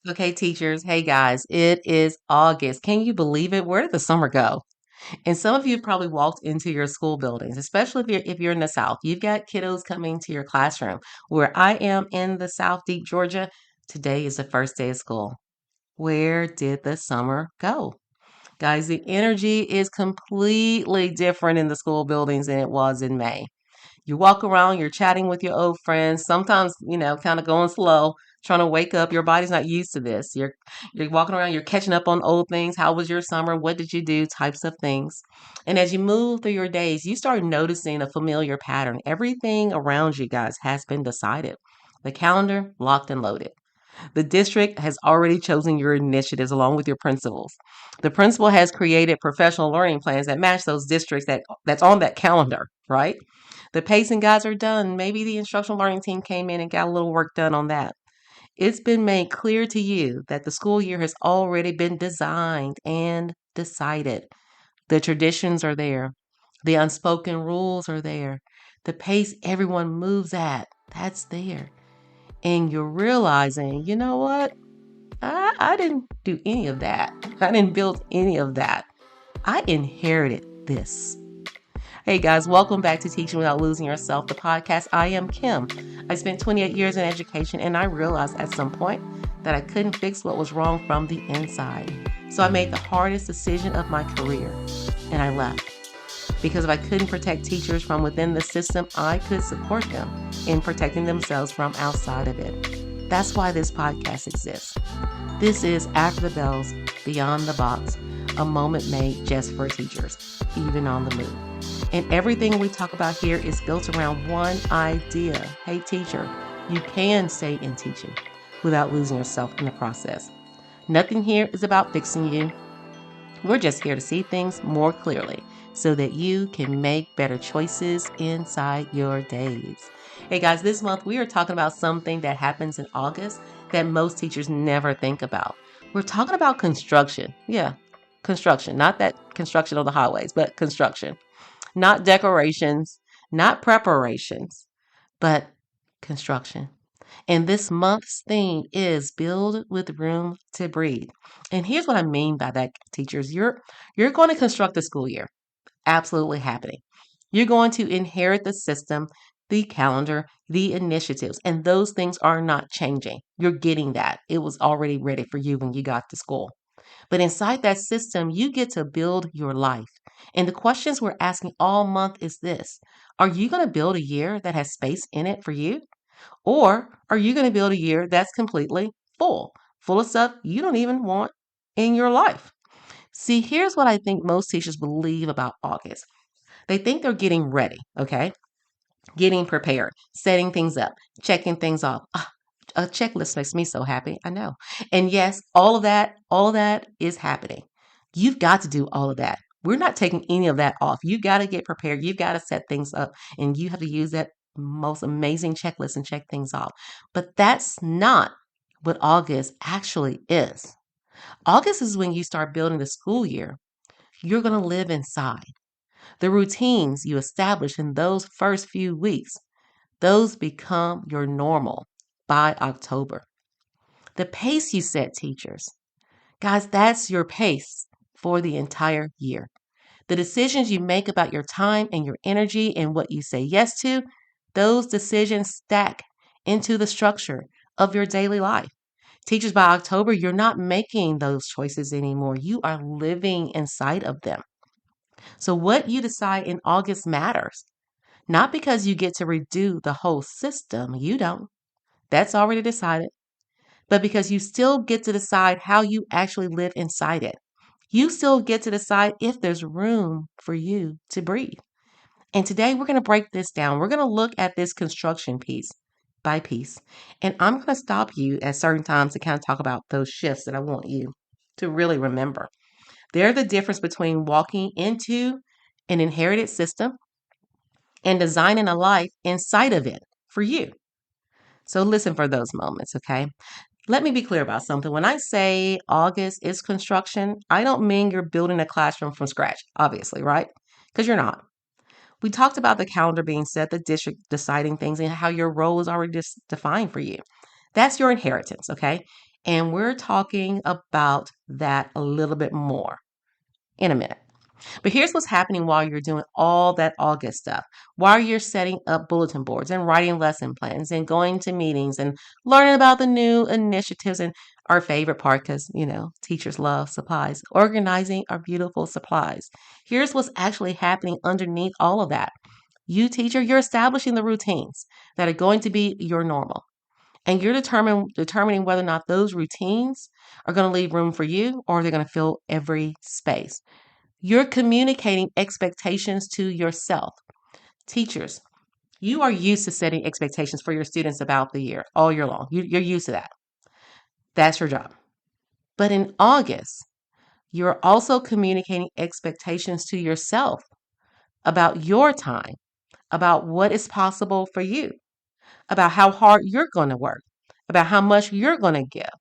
Okay, teachers. Hey, guys. It is August. Can you believe it? Where did the summer go? And some of you have probably walked into your school buildings, especially if you're in the South. You've got kiddos coming to your classroom. Where I am in the South, deep Georgia, today is the first day of school. Where did the summer go? Guys, the energy is completely different in the school buildings than it was in May. You walk around, you're chatting with your old friends, sometimes, kind of going slow, trying to wake up. Your body's not used to this. You're walking around, you're catching up on old things. How was your summer? What did you do? Types of things. And as you move through your days, you start noticing a familiar pattern. Everything around you guys has been decided. The calendar locked and loaded. The district has already chosen your initiatives along with your principals. The principal has created professional learning plans that match those districts that's on that calendar, right? The pacing guides are done. Maybe the instructional learning team came in and got a little work done on that. It's been made clear to you that the school year has already been designed and decided. The traditions are there. The unspoken rules are there. The pace everyone moves at, that's there. And you're realizing, you know what? I didn't do any of that. I didn't build any of that. I inherited this. Hey guys, welcome back to Teaching Without Losing Yourself, the podcast. I am Kim. I spent 28 years in education and I realized at some point that I couldn't fix what was wrong from the inside. So I made the hardest decision of my career and I left. Because if I couldn't protect teachers from within the system, I could support them in protecting themselves from outside of it. That's why this podcast exists. This is After the Bells, Beyond the Box, a moment made just for teachers, even on the move. And everything we talk about here is built around one idea. Hey, teacher, you can stay in teaching without losing yourself in the process. Nothing here is about fixing you. We're just here to see things more clearly so that you can make better choices inside your days. Hey guys, this month we are talking about something that happens in August that most teachers never think about. We're talking about construction. Yeah, construction, not that construction of the highways, but construction. Not decorations, not preparations, but construction. And this month's theme is build with room to breathe. And here's what I mean by that, teachers. You're going to construct the school year. Absolutely happening. You're going to inherit the system, the calendar, the initiatives, and those things are not changing. You're getting that. It was already ready for you when you got to school. But inside that system, you get to build your life. And the questions we're asking all month is this: are you going to build a year that has space in it for you? Or are you going to build a year that's completely full of stuff you don't even want in your life? See, here's what I think most teachers believe about August. They think they're getting ready, okay? Getting prepared, setting things up, checking things off. A checklist makes me so happy. I know. And yes, all of that is happening. You've got to do all of that. We're not taking any of that off. You've got to get prepared. You've got to set things up and you have to use that most amazing checklist and check things off. But that's not what August actually is. August is when you start building the school year. You're going to live inside. The routines you establish in those first few weeks, those become your normal by October. The pace you set, teachers, guys, that's your pace for the entire year. The decisions you make about your time and your energy and what you say yes to, those decisions stack into the structure of your daily life. Teachers, by October, you're not making those choices anymore. You are living inside of them. So, what you decide in August matters, not because you get to redo the whole system. You don't. That's already decided. But because you still get to decide how you actually live inside it. You still get to decide if there's room for you to breathe. And today we're going to break this down. We're going to look at this construction piece by piece. And I'm going to stop you at certain times to kind of talk about those shifts that I want you to really remember. They're the difference between walking into an inherited system and designing a life inside of it for you. So listen for those moments, okay? Let me be clear about something. When I say August is construction, I don't mean you're building a classroom from scratch, obviously, right? Because you're not. We talked about the calendar being set, the district deciding things, and how your role is already defined for you. That's your inheritance, okay? And we're talking about that a little bit more in a minute. But here's what's happening while you're doing all that August stuff. While you're setting up bulletin boards and writing lesson plans and going to meetings and learning about the new initiatives and our favorite part, because, teachers love supplies, organizing our beautiful supplies. Here's what's actually happening underneath all of that. You, teacher, you're establishing the routines that are going to be your normal. And you're determining whether or not those routines are going to leave room for you or they're going to fill every space. You're communicating expectations to yourself. Teachers, you are used to setting expectations for your students about the year all year long. You're used to that. That's your job. But in August, you're also communicating expectations to yourself about your time, about what is possible for you, about how hard you're going to work, about how much you're going to give,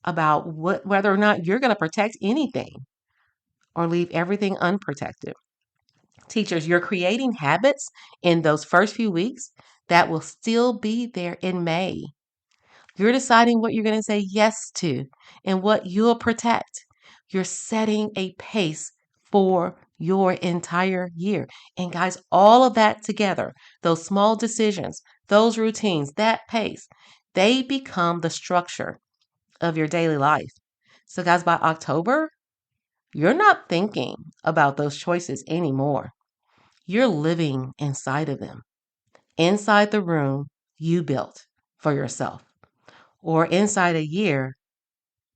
about whether or not you're going to protect anything or leave everything unprotected. Teachers, you're creating habits in those first few weeks that will still be there in May. You're deciding what you're going to say yes to and what you'll protect. You're setting a pace for your entire year. And guys, all of that together, those small decisions, those routines, that pace, they become the structure of your daily life. So, guys, by October, you're not thinking about those choices anymore. You're living inside of them, inside the room you built for yourself, or inside a year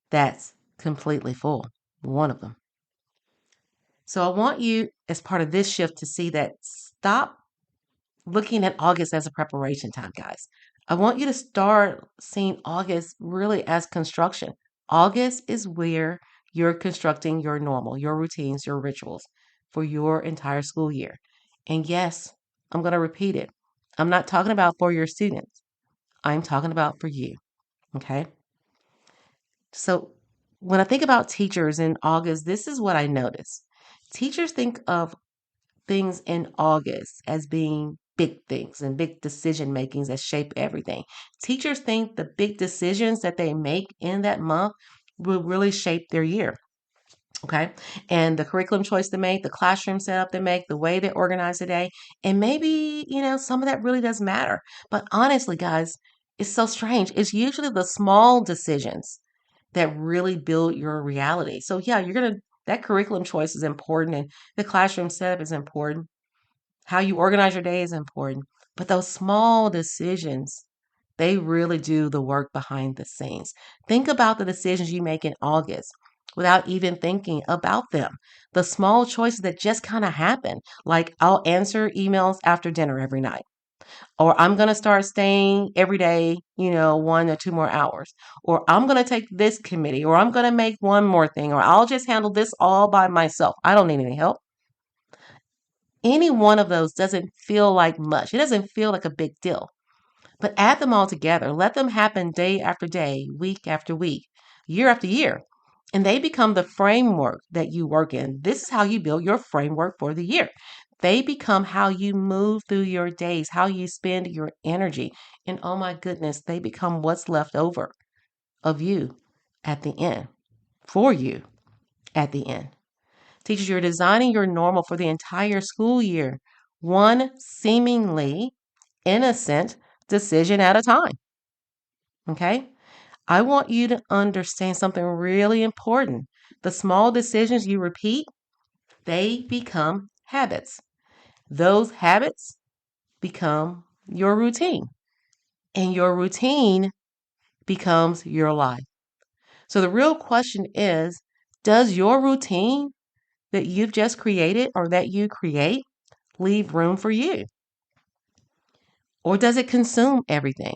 that's completely full, one of them. So I want you, as part of this shift, to see that stop looking at August as a preparation time, guys. I want you to start seeing August really as construction. August is where you're constructing your normal, your routines, your rituals for your entire school year. And yes, I'm going to repeat it. I'm not talking about for your students. I'm talking about for you. Okay. So when I think about teachers in August, this is what I notice. Teachers think of things in August as being big things and big decision makings that shape everything. Teachers think the big decisions that they make in that month will really shape their year. Okay. And the curriculum choice they make, the classroom setup they make, the way they organize the day. And maybe, some of that really does matter. But honestly, guys, it's so strange. It's usually the small decisions that really build your reality. So yeah, that curriculum choice is important and the classroom setup is important. How you organize your day is important. But those small decisions, they really do the work behind the scenes. Think about the decisions you make in August without even thinking about them. The small choices that just kind of happen, like I'll answer emails after dinner every night, or I'm going to start staying every day, 1 or 2 more hours, or I'm going to take this committee, or I'm going to make one more thing, or I'll just handle this all by myself. I don't need any help. Any one of those doesn't feel like much. It doesn't feel like a big deal. But add them all together. Let them happen day after day, week after week, year after year. And they become the framework that you work in. This is how you build your framework for the year. They become how you move through your days, how you spend your energy. And oh my goodness, they become what's left over of you at the end, for you at the end. Teachers, you're designing your normal for the entire school year, one seemingly innocent decision at a time. Okay? I want you to understand something really important. The small decisions you repeat, they become habits. Those habits become your routine, and your routine becomes your life. So the real question is, does your routine that you've just created or that you create leave room for you? Or does it consume everything?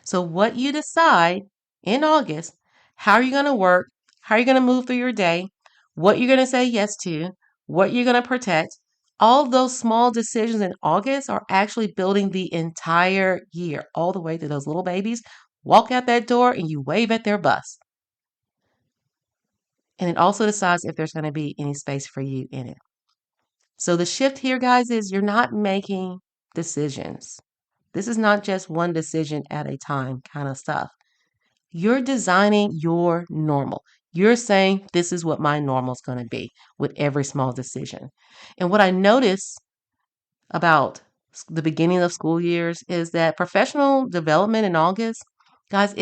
So, what you decide in August, how are you going to work? How are you going to move through your day? What you're going to say yes to? What you're going to protect? All those small decisions in August are actually building the entire year, all the way to those little babies walk out that door and you wave at their bus. And it also decides if there's going to be any space for you in it. So the shift here, guys, is you're not making decisions. This is not just one decision at a time kind of stuff. You're designing your normal. You're saying this is what my normal is going to be with every small decision. And what I notice about the beginning of school years is that professional development in August, guys,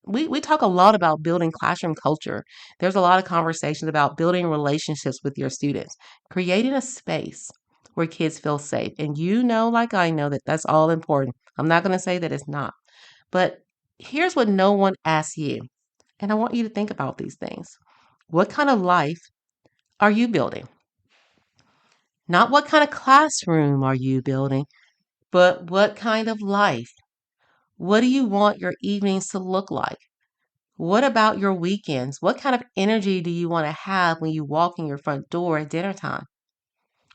we talk a lot about building classroom culture. There's a lot of conversations about building relationships with your students, creating a space where kids feel safe. And you know, like I know, that that's all important. I'm not going to say that it's not. But here's what no one asks you. And I want you to think about these things. What kind of life are you building? Not what kind of classroom are you building, but what kind of life? What do you want your evenings to look like? What about your weekends? What kind of energy do you want to have when you walk in your front door at dinner time?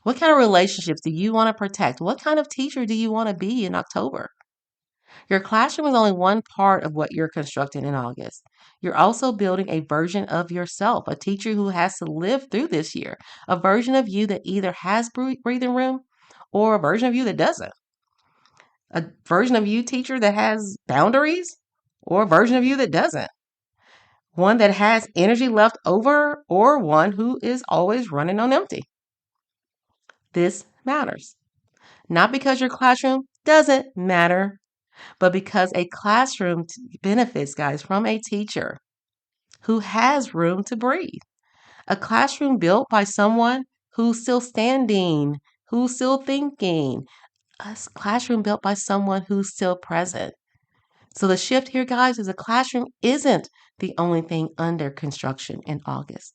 What kind of relationships do you want to protect? What kind of teacher do you want to be in October? Your classroom is only one part of what you're constructing in August. You're also building a version of yourself, a teacher who has to live through this year, a version of you that either has breathing room or a version of you that doesn't. A version of you, teacher, that has boundaries or a version of you that doesn't. One that has energy left over or one who is always running on empty. This matters. Not because your classroom doesn't matter, but because a classroom benefits, guys, from a teacher who has room to breathe. A classroom built by someone who's still standing, who's still thinking. A classroom built by someone who's still present. So the shift here, guys, is a classroom isn't the only thing under construction in August.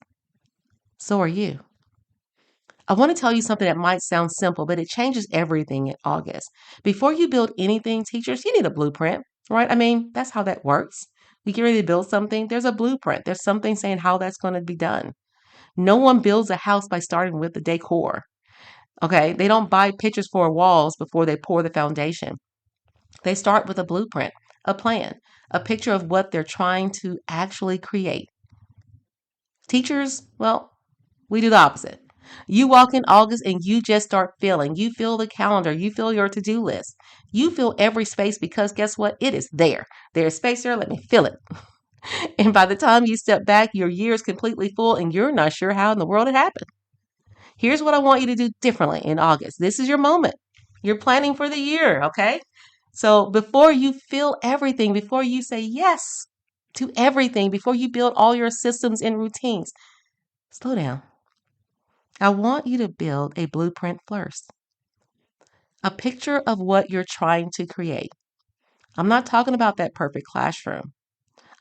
So are you. I want to tell you something that might sound simple, but it changes everything in August. Before you build anything, teachers, you need a blueprint, right? I mean, that's how that works. We get ready to build something, there's a blueprint. There's something saying how that's going to be done. No one builds a house by starting with the decor. Okay, they don't buy pictures for walls before they pour the foundation. They start with a blueprint, a plan, a picture of what they're trying to actually create. Teachers, well, we do the opposite. You walk in August and you just start feeling. You feel the calendar. You feel your to do list. You feel every space because guess what? It is there. There's space there. Let me fill it. And by the time you step back, your year is completely full and you're not sure how in the world it happened. Here's what I want you to do differently in August. This is your moment. You're planning for the year, okay? So before you feel everything, before you say yes to everything, before you build all your systems and routines, slow down. I want you to build a blueprint first, a picture of what you're trying to create. I'm not talking about that perfect classroom.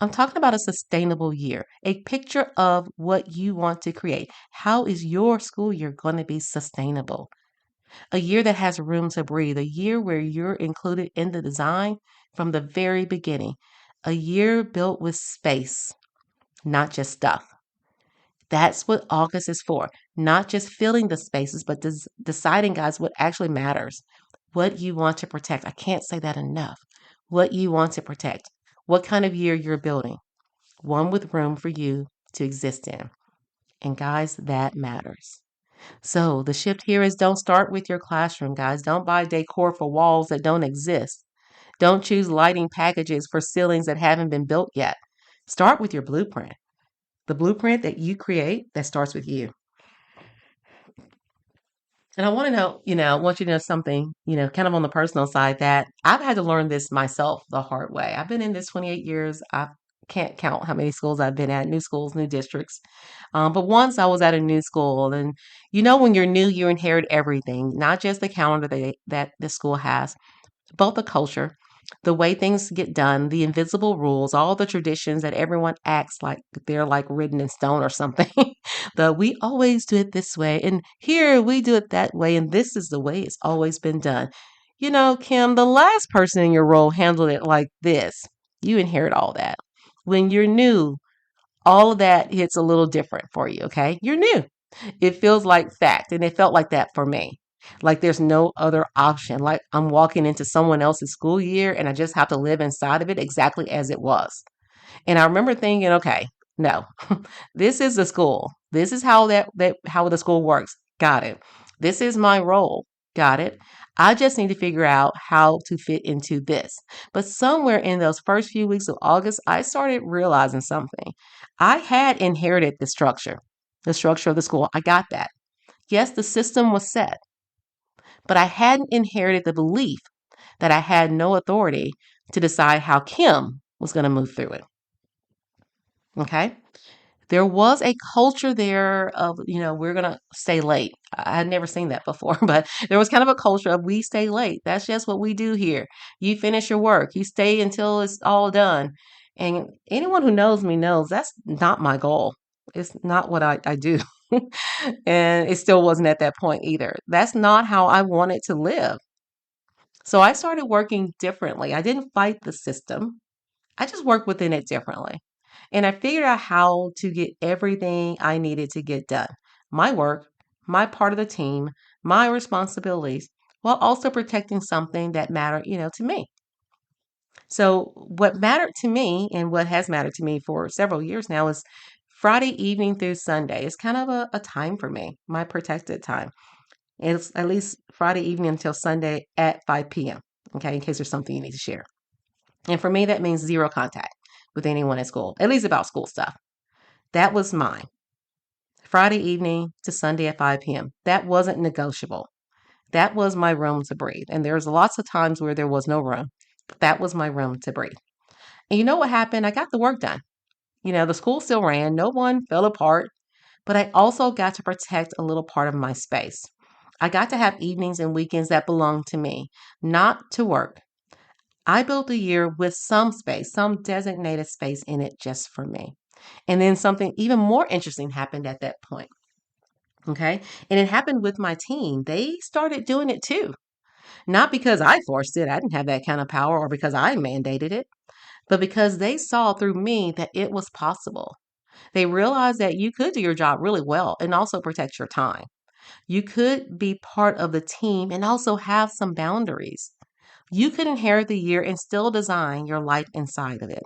I'm talking about a sustainable year, a picture of what you want to create. How is your school year going to be sustainable? A year that has room to breathe, a year where you're included in the design from the very beginning, a year built with space, not just stuff. That's what August is for. Not just filling the spaces, but deciding, guys, what actually matters, what you want to protect. I can't say that enough. What you want to protect, what kind of year you're building, one with room for you to exist in. And guys, that matters. So the shift here is don't start with your classroom, guys. Don't buy decor for walls that don't exist. Don't choose lighting packages for ceilings that haven't been built yet. Start with your blueprint. The blueprint that you create that starts with you. And I want to know, I want you to know something, kind of on the personal side that I've had to learn this myself the hard way. I've been in this 28 years. I can't count how many schools I've been at, new schools, new districts. But once I was at a new school, and when you're new, you inherit everything, not just the calendar that the school has, both the culture, the way things get done, the invisible rules, all the traditions that everyone acts like they're like written in stone or something. We always do it this way, and here we do it that way, and this is the way it's always been done. Kim, the last person in your role handled it like this. You inherit all that. When you're new, all of that hits a little different for you, okay? You're new. It feels like fact, and it felt like that for me. Like there's no other option. Like I'm walking into someone else's school year and I just have to live inside of it exactly as it was. And I remember thinking, okay, no, this is the school. This is how how the school works. Got it. This is my role. Got it. I just need to figure out how to fit into this. But somewhere in those first few weeks of August, I started realizing something. I had inherited the structure of the school. I got that. Yes, the system was set, but I hadn't inherited the belief that I had no authority to decide how Kim was going to move through it. Okay. There was a culture there of, we're going to stay late. I had never seen that before, but there was kind of a culture of we stay late. That's just what we do here. You finish your work, you stay until it's all done. And anyone who knows me knows that's not my goal. It's not what I do. And it still wasn't at that point either. That's not how I wanted to live. So I started working differently. I didn't fight the system. I just worked within it differently. And I figured out how to get everything I needed to get done. My work, my part of the team, my responsibilities, while also protecting something that mattered, to me. So what mattered to me and what has mattered to me for several years now is Friday evening through Sunday. It's kind of a time for me, my protected time. It's at least Friday evening until Sunday at 5 p.m. Okay, in case there's something you need to share. And for me, that means zero contact with anyone at school, at least about school stuff. That was mine. Friday evening to Sunday at 5 p.m. That wasn't negotiable. That was my room to breathe. And there's lots of times where there was no room. That was my room to breathe. And you know what happened? I got the work done. The school still ran, no one fell apart, but I also got to protect a little part of my space. I got to have evenings and weekends that belonged to me, not to work. I built a year with some space, some designated space in it just for me. And then something even more interesting happened at that point. Okay. And it happened with my team. They started doing it too. Not because I forced it, I didn't have that kind of power, or because I mandated it, but because they saw through me that it was possible. They realized that you could do your job really well and also protect your time. You could be part of the team and also have some boundaries. You could inherit the year and still design your life inside of it.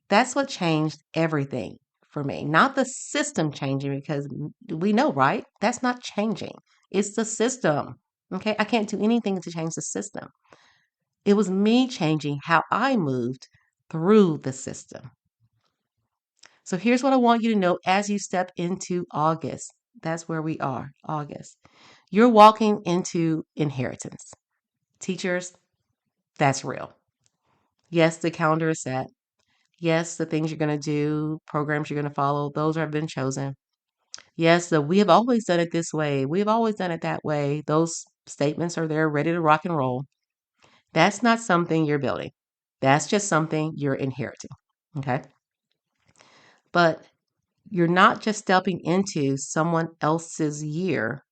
That's what changed everything for me. Not the system changing, because we know, right? That's not changing. It's the system. Okay. I can't do anything to change the system. It was me changing how I moved through the system. So here's what I want you to know as you step into August. That's where we are, August. You're walking into inheritance. Teachers, that's real. Yes, the calendar is set. Yes, the things you're going to do, programs you're going to follow, those have been chosen. Yes, we have always done it this way. We've always done it that way. Those statements are there ready to rock and roll. That's not something you're building. That's just something you're inheriting. Okay. But you're not just stepping into someone else's year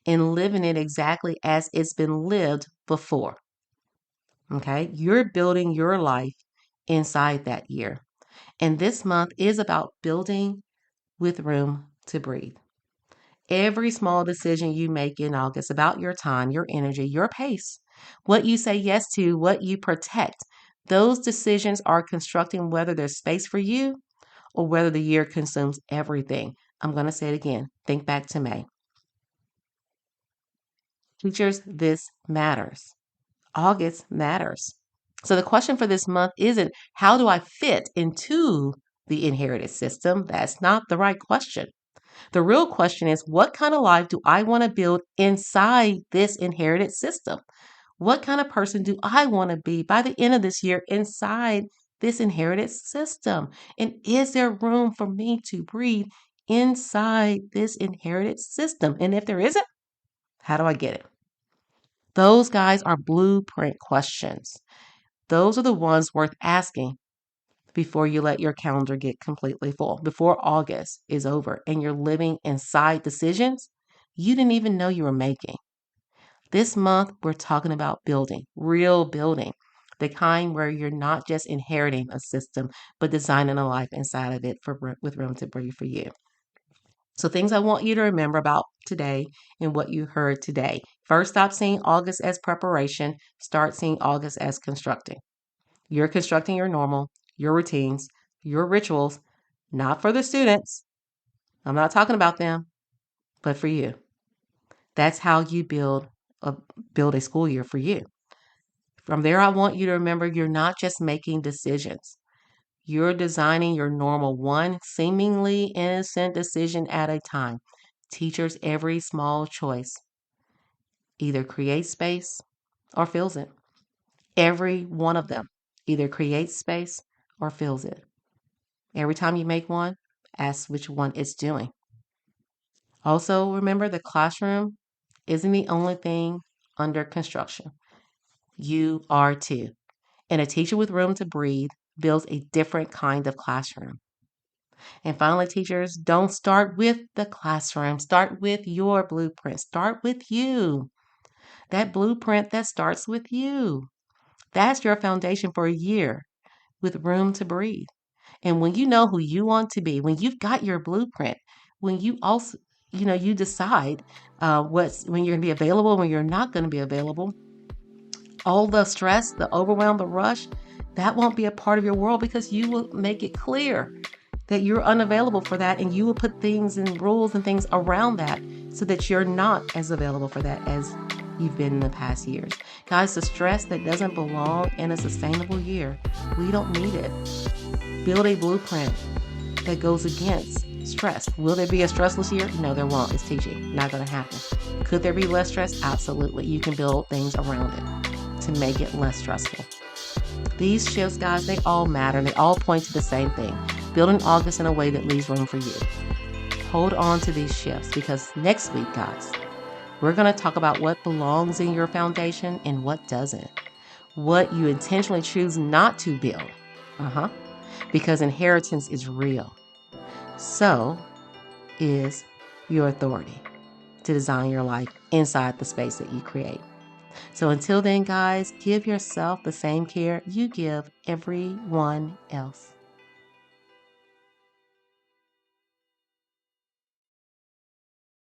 and living it exactly as it's been lived before. Okay. You're building your life inside that year. And this month is about building with room to breathe. Every small decision you make in August about your time, your energy, your pace, what you say yes to, what you protect, those decisions are constructing whether there's space for you or whether the year consumes everything. I'm going to say it again. Think back to May. Teachers, this matters. August matters. So the question for this month isn't how do I fit into the inherited system? That's not the right question. The real question is what kind of life do I want to build inside this inherited system? What kind of person do I want to be by the end of this year inside this inherited system? And is there room for me to breathe inside this inherited system? And if there isn't, how do I get it? Those guys are blueprint questions. Those are the ones worth asking before you let your calendar get completely full, before August is over and you're living inside decisions you didn't even know you were making. This month, we're talking about building, real building, the kind where you're not just inheriting a system, but designing a life inside of it with room to breathe for you. So, things I want you to remember about today and what you heard today. First, stop seeing August as preparation, start seeing August as constructing. You're constructing your normal, your routines, your rituals, not for the students. I'm not talking about them, but for you. That's how you build a school year for you. From there, I want you to remember you're not just making decisions. You're designing your normal one seemingly innocent decision at a time. Teachers, every small choice either creates space or fills it. Every one of them either creates space or fills it. Every time you make one, ask which one it's doing. Also, remember the classroom isn't the only thing under construction. You are too. And a teacher with room to breathe builds a different kind of classroom. And finally, teachers, don't start with the classroom. Start with your blueprint. Start with you. That blueprint that starts with you. That's your foundation for a year with room to breathe. And when you know who you want to be, when you've got your blueprint, when you also, you decide when you're going to be available, when you're not going to be available, all the stress, the overwhelm, the rush, that won't be a part of your world because you will make it clear that you're unavailable for that, and you will put things and rules and things around that so that you're not as available for that as you've been in the past years. Guys, the stress that doesn't belong in a sustainable year, we don't need it. Build a blueprint that goes against stress. Will there be a stressless year? No, there won't. It's teaching. Not going to happen. Could there be less stress? Absolutely. You can build things around it to make it less stressful. These shifts, guys, they all matter. They all point to the same thing. Building August in a way that leaves room for you. Hold on to these shifts because next week, guys, we're going to talk about what belongs in your foundation and what doesn't. What you intentionally choose not to build. Because inheritance is real. So is your authority to design your life inside the space that you create. So until then, guys, give yourself the same care you give everyone else.